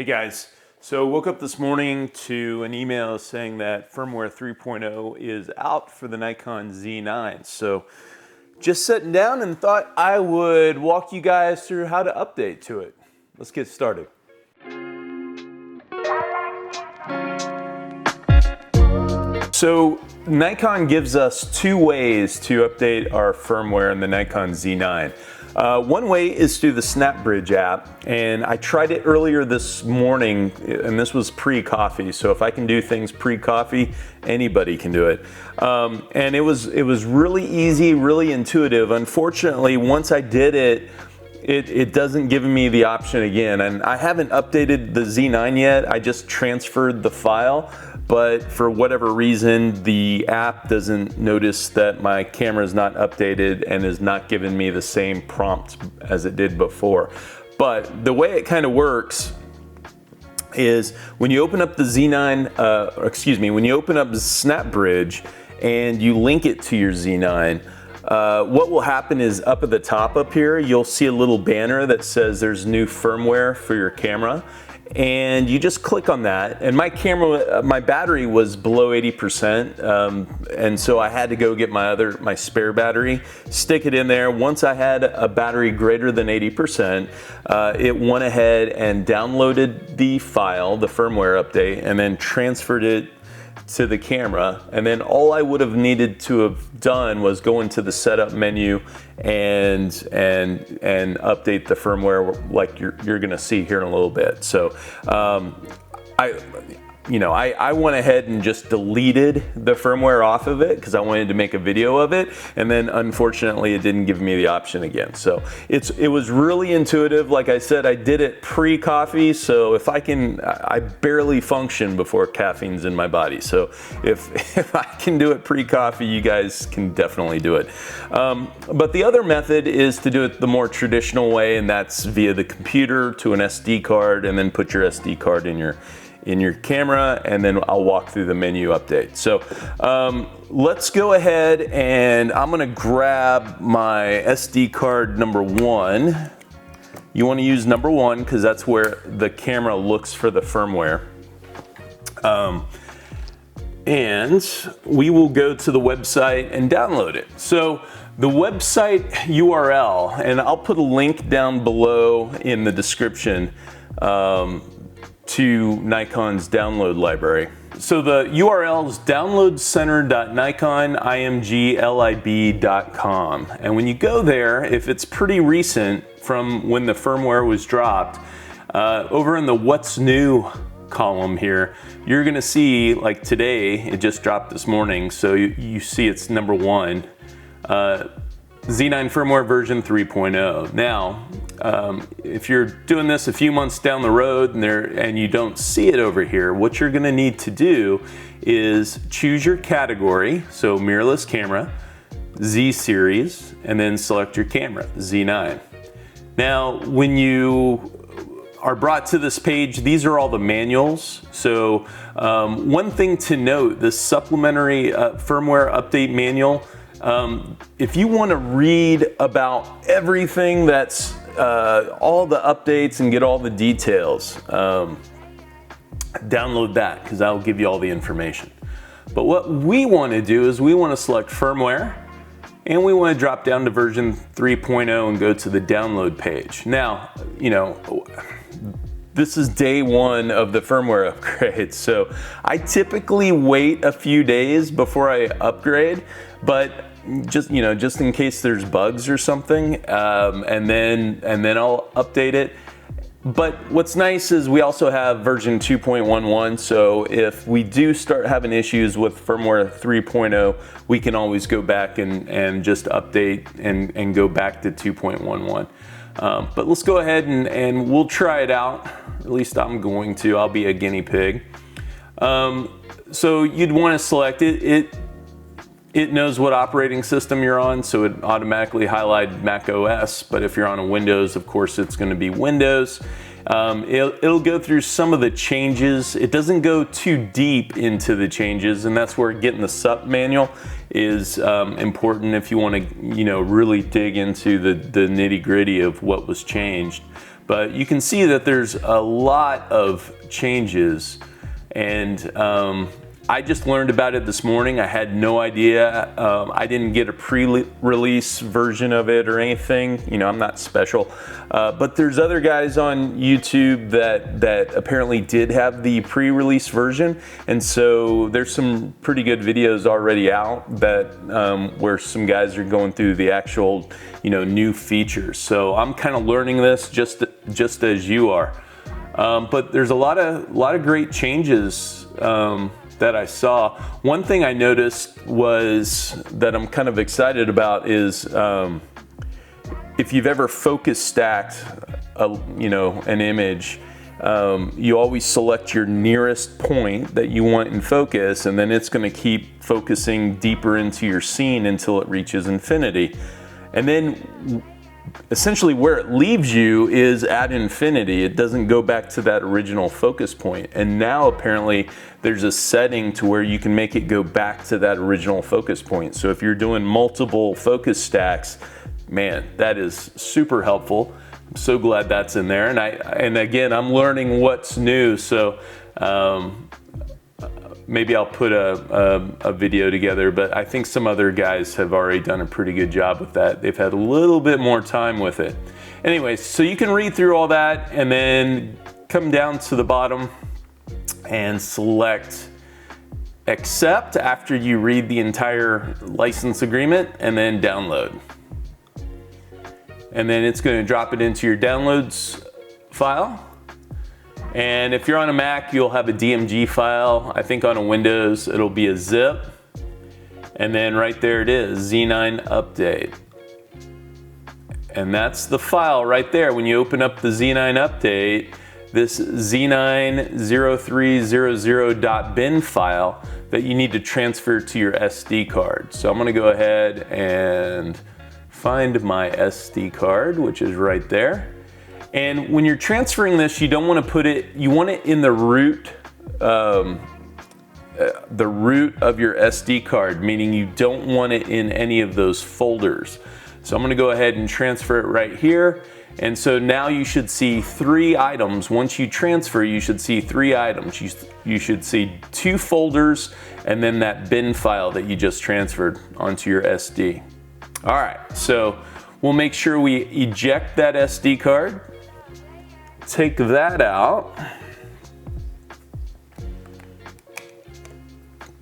Hey guys, so woke up this morning to an email saying that Firmware 3.0 is out for the Nikon Z9. So just sitting down and thought I would walk you guys through how to update to it. Let's get started. So Nikon gives us two ways to update our firmware in the Nikon Z9. One way is through the SnapBridge app, and I tried it earlier this morning, and this was pre-coffee, so if I can do things pre-coffee, anybody can do it. And it was really easy, really intuitive. Unfortunately, once I did it, it doesn't give me the option again, and I haven't updated the Z9 yet. I just transferred the file, but for whatever reason, the app doesn't notice that my camera is not updated and is not giving me the same prompt as it did before. But the way it kind of works is when you open up the Z9, when you open up SnapBridge and you link it to your Z9, what will happen is up at the top up here, you'll see a little banner that says there's new firmware for your camera. And you just click on that, and my camera, my battery was below 80%, and so I had to go get my spare battery, stick it in there. Once I had a battery greater than 80%, it went ahead and downloaded the file, the firmware update, and then transferred it to the camera. And then all I would have needed to have done was go into the setup menu and update the firmware like you're gonna see here in a little bit. So I went ahead and just deleted the firmware off of it because I wanted to make a video of it, and then unfortunately it didn't give me the option again. So it was really intuitive. Like I said, I did it pre-coffee, so I barely function before caffeine's in my body. So if I can do it pre-coffee, you guys can definitely do it. But the other method is to do it the more traditional way, and that's via the computer to an SD card, and then put your SD card in your camera, and then I'll walk through the menu update. So let's go ahead, and I'm gonna grab my SD card number 1. You wanna use number 1 because that's where the camera looks for the firmware. And we will go to the website and download it. So the website URL, and I'll put a link down below in the description, to Nikon's download library. So the URL is downloadcenter.nikonimglib.com. And when you go there, if it's pretty recent from when the firmware was dropped, over in the What's New column here, you're gonna see, like today, it just dropped this morning, so you see it's number 1, Z9 firmware version 3.0. Now, if you're doing this a few months down the road and you don't see it over here, what you're gonna need to do is choose your category, so mirrorless camera, Z series, and then select your camera, Z9. Now, when you are brought to this page, these are all the manuals. So one thing to note, this supplementary firmware update manual, if you want to read about everything that's all the updates and get all the details, download that because that'll give you all the information. But what we want to do is we want to select firmware, and we want to drop down to version 3.0 and go to the download page. Now, this is day 1 of the firmware upgrade, so I typically wait a few days before I upgrade, but just in case there's bugs or something, and then I'll update it. But what's nice is we also have version 2.11, so if we do start having issues with firmware 3.0, we can always go back and just update and go back to 2.11. But let's go ahead and we'll try it out. At least I'm going to. I'll be a guinea pig. So you'd want to select it. It knows what operating system you're on, so it automatically highlighted Mac OS, but if you're on a Windows, of course, it's gonna be Windows. It'll go through some of the changes. It doesn't go too deep into the changes, and that's where getting the SUP manual is important if you wanna really dig into the nitty gritty of what was changed. But you can see that there's a lot of changes, and I just learned about it this morning. I had no idea. I didn't get a pre-release version of it or anything. You know, I'm not special. But there's other guys on YouTube that apparently did have the pre-release version. And so there's some pretty good videos already out that where some guys are going through the actual, you know, new features. So I'm kind of learning this just as you are. But there's a lot of great changes that I saw. One thing I noticed was that I'm kind of excited about is if you've ever focus stacked an image, you always select your nearest point that you want in focus, and then it's going to keep focusing deeper into your scene until it reaches infinity. And then essentially where it leaves you is at infinity. It doesn't go back to that original focus point. And now apparently there's a setting to where you can make it go back to that original focus point. So if you're doing multiple focus stacks, man, that is super helpful. I'm so glad that's in there. And again, I'm learning what's new. So maybe I'll put a video together, but I think some other guys have already done a pretty good job with that. They've had a little bit more time with it. Anyways, so you can read through all that and then come down to the bottom and select accept after you read the entire license agreement, and then download. And then it's going to drop it into your downloads file. And if you're on a Mac, you'll have a DMG file. I think on a Windows, it'll be a zip. And then right there it is, Z9 update. And that's the file right there. When you open up the Z9 update, this Z90300.bin file that you need to transfer to your SD card. So I'm gonna go ahead and find my SD card, which is right there. And when you're transferring this, you don't want to put it, you want it in the root of your SD card, meaning you don't want it in any of those folders. So I'm going to go ahead and transfer it right here. And so now you should see 3 items. Once you transfer, you should see 3 items. You should see 2 folders and then that bin file that you just transferred onto your SD. All right, so we'll make sure we eject that SD card. Take that out,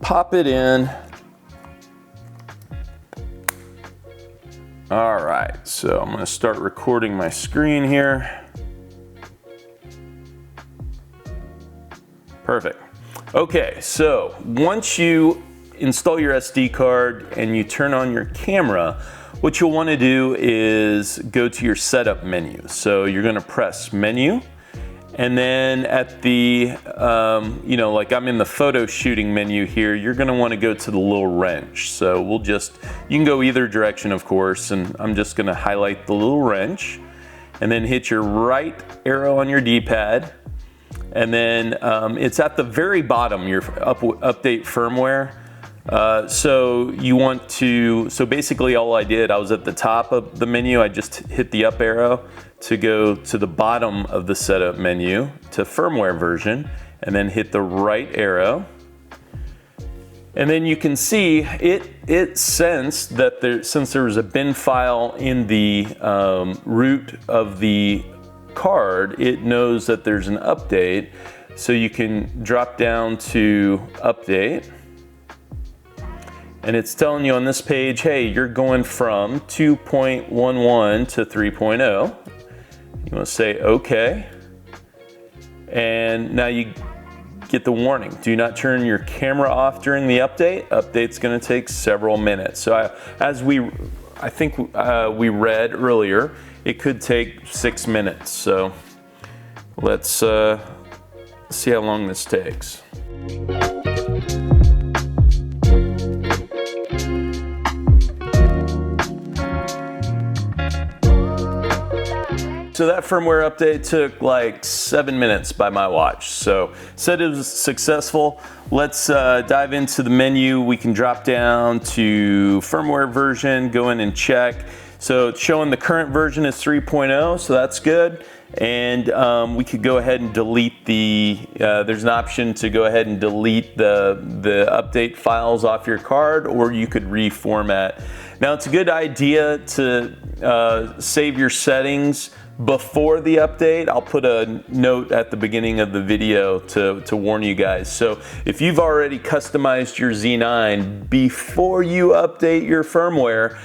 pop it in. All right, so I'm going to start recording my screen here. Perfect. Okay, so once you install your SD card and you turn on your camera, what you'll want to do is go to your setup menu. So you're going to press menu, and then at the, like I'm in the photo shooting menu here, you're going to want to go to the little wrench. So you can go either direction, of course, and I'm just going to highlight the little wrench and then hit your right arrow on your D-pad. And then it's at the very bottom, your update firmware. So basically all I did, I was at the top of the menu, I just hit the up arrow to go to the bottom of the setup menu to firmware version, and then hit the right arrow. And then you can see it sensed that since there was a bin file in the root of the card, it knows that there's an update. So you can drop down to update. And it's telling you on this page, hey, you're going from 2.11 to 3.0. You want to say OK. And now you get the warning. Do not turn your camera off during the update. Update's going to take several minutes. So I think we read earlier, it could take 6 minutes. So let's see how long this takes. So that firmware update took like 7 minutes by my watch. So said it was successful. Let's dive into the menu. We can drop down to firmware version, go in and check. So it's showing the current version is 3.0, so that's good. And we could go ahead and delete there's an option to go ahead and delete the update files off your card, or you could reformat. Now it's a good idea to save your settings before the update. I'll put a note at the beginning of the video to warn you guys. So if you've already customized your Z9 before you update your firmware,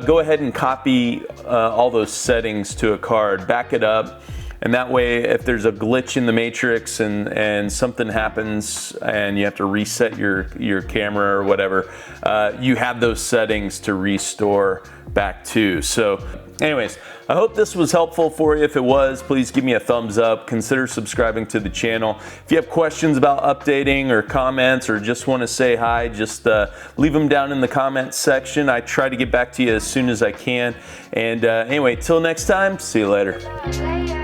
go ahead and copy all those settings to a card, back it up, and that way if there's a glitch in the matrix and something happens and you have to reset your camera or whatever, you have those settings to restore back to. So anyways, I hope this was helpful for you. If it was, please give me a thumbs up. Consider subscribing to the channel. If you have questions about updating or comments or just want to say hi, just leave them down in the comments section. I try to get back to you as soon as I can. And anyway, till next time, see you later.